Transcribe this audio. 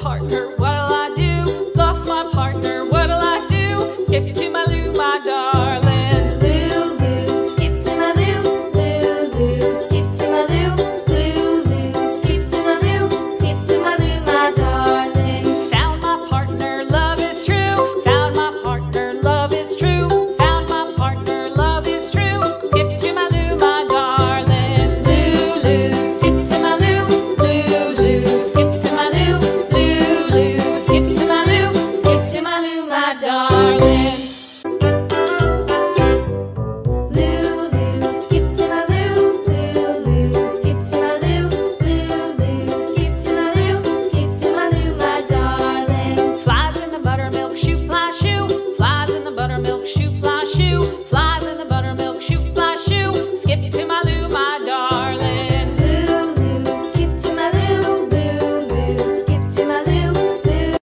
partner, what'll I do? Lost my partner, what'll I do? Skip to my Lou, my darling. Lou, Lou, skip to my Lou. Lou, Lou, skip to my Lou. Lou, Lou, skip to my Lou. Skip to my Lou, my darling. Found my partner, love is true. Found my partner, love is true. Found my partner, love is true. Skip to my Lou, my darling. Lou, Lou, skip to my Lou. Lou, Lou, skip to my Lou. Lou, Lou, skip to my Lou. Skip to my Lou, my darling. Lou, Lou, skip to my Lou. Lou, Lou, skip to my Lou. Lou, Lou, skip to my Lou. Skip to my Lou, my darling. Flies in the buttermilk shoe, fly shoe. Flies in the buttermilk shoe, fly shoe. Flies in the buttermilk shoe, fly shoe. Skip to my Lou, my darling. Lou, Lou, skip to my Lou. Lou, Lou, skip to my Lou. Lou.